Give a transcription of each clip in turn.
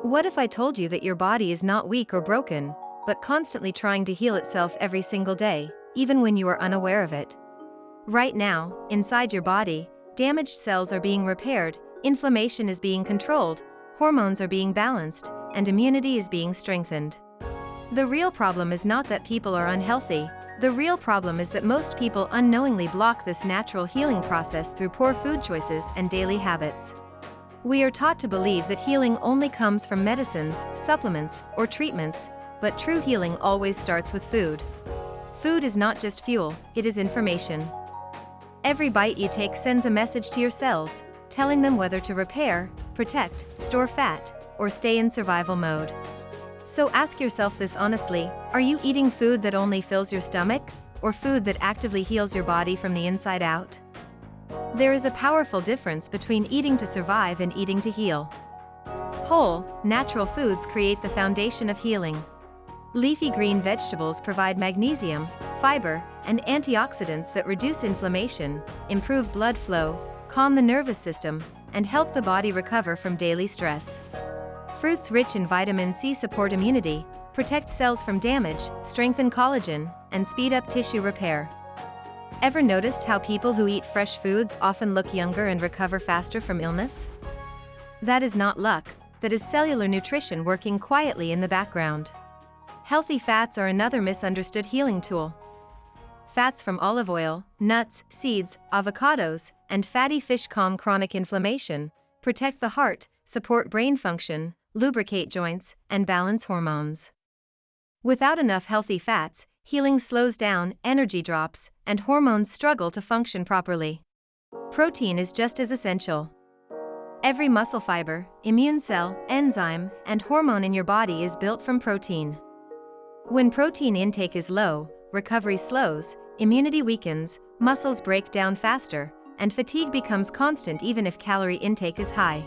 What if I told you that your body is not weak or broken, but constantly trying to heal itself every single day, even when you are unaware of it? Right now, inside your body, damaged cells are being repaired, inflammation is being controlled, hormones are being balanced, and immunity is being strengthened. The real problem is not that people are unhealthy. The real problem is that most people unknowingly block this natural healing process through poor food choices and daily habits. We are taught to believe that healing only comes from medicines, supplements, or treatments, but true healing always starts with food. Food is not just fuel, it is information. Every bite you take sends a message to your cells, telling them whether to repair, protect, store fat, or stay in survival mode. So ask yourself this honestly: are you eating food that only fills your stomach, or food that actively heals your body from the inside out? There is a powerful difference between eating to survive and eating to heal. Whole, natural foods create the foundation of healing. Leafy green vegetables provide magnesium, fiber, and antioxidants that reduce inflammation, improve blood flow, calm the nervous system, and help the body recover from daily stress. Fruits rich in vitamin C support immunity, protect cells from damage, strengthen collagen, and speed up tissue repair. Ever noticed how people who eat fresh foods often look younger and recover faster from illness? That is not luck, that is cellular nutrition working quietly in the background. Healthy fats are another misunderstood healing tool. Fats from olive oil, nuts, seeds, avocados, and fatty fish calm chronic inflammation, protect the heart, support brain function, lubricate joints, and balance hormones. Without enough healthy fats, healing slows down, energy drops, and hormones struggle to function properly. Protein is just as essential. Every muscle fiber, immune cell, enzyme, and hormone in your body is built from protein. When protein intake is low, recovery slows, immunity weakens, muscles break down faster, and fatigue becomes constant even if calorie intake is high.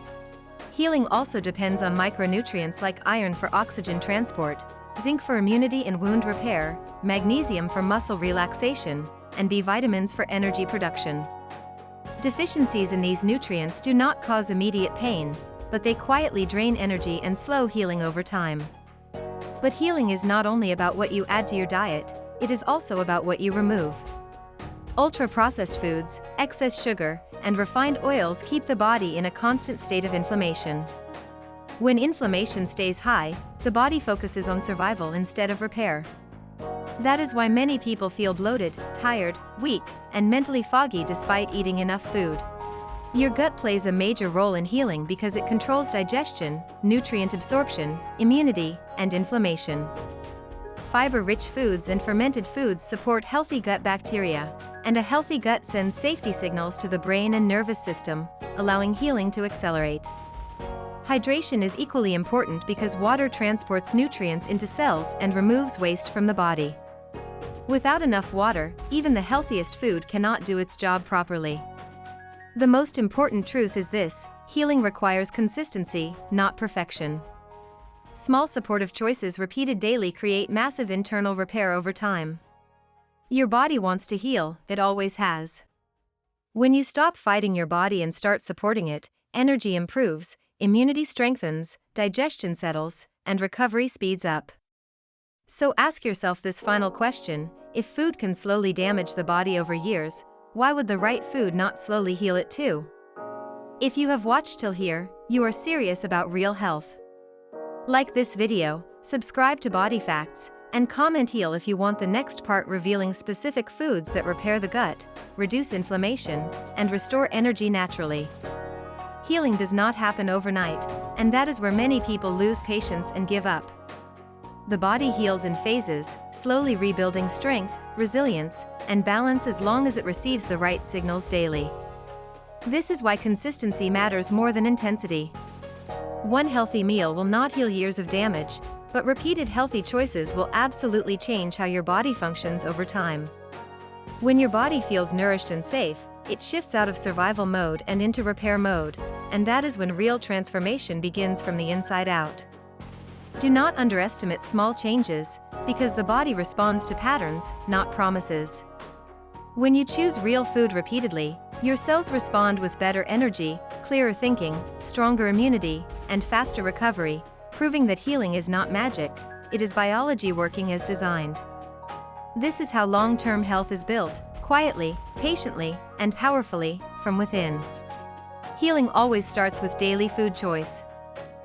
Healing also depends on micronutrients like iron for oxygen transport, zinc for immunity and wound repair, magnesium for muscle relaxation, and B vitamins for energy production. Deficiencies in these nutrients do not cause immediate pain, but they quietly drain energy and slow healing over time. But healing is not only about what you add to your diet, it is also about what you remove. Ultra-processed foods, excess sugar, and refined oils keep the body in a constant state of inflammation. When inflammation stays high, the body focuses on survival instead of repair. That is why many people feel bloated, tired, weak, and mentally foggy despite eating enough food. Your gut plays a major role in healing because it controls digestion, nutrient absorption, immunity, and inflammation. Fiber-rich foods and fermented foods support healthy gut bacteria, and a healthy gut sends safety signals to the brain and nervous system, allowing healing to accelerate. Hydration is equally important because water transports nutrients into cells and removes waste from the body. Without enough water, even the healthiest food cannot do its job properly. The most important truth is this: healing requires consistency, not perfection. Small supportive choices repeated daily create massive internal repair over time. Your body wants to heal, it always has. When you stop fighting your body and start supporting it, energy improves, immunity strengthens, digestion settles, and recovery speeds up. So ask yourself this final question: if food can slowly damage the body over years, why would the right food not slowly heal it too? If you have watched till here, you are serious about real health. Like this video, subscribe to Body Facts, and comment heal if you want the next part revealing specific foods that repair the gut, reduce inflammation, and restore energy naturally. Healing does not happen overnight, and that is where many people lose patience and give up. The body heals in phases, slowly rebuilding strength, resilience, and balance as long as it receives the right signals daily. This is why consistency matters more than intensity. One healthy meal will not heal years of damage, but repeated healthy choices will absolutely change how your body functions over time. When your body feels nourished and safe, it shifts out of survival mode and into repair mode, and that is when real transformation begins from the inside out. Do not underestimate small changes, because the body responds to patterns, not promises. When you choose real food repeatedly, your cells respond with better energy, clearer thinking, stronger immunity, and faster recovery, proving that healing is not magic, it is biology working as designed. This is how long-term health is built, quietly, patiently, and powerfully, from within. Healing always starts with daily food choice.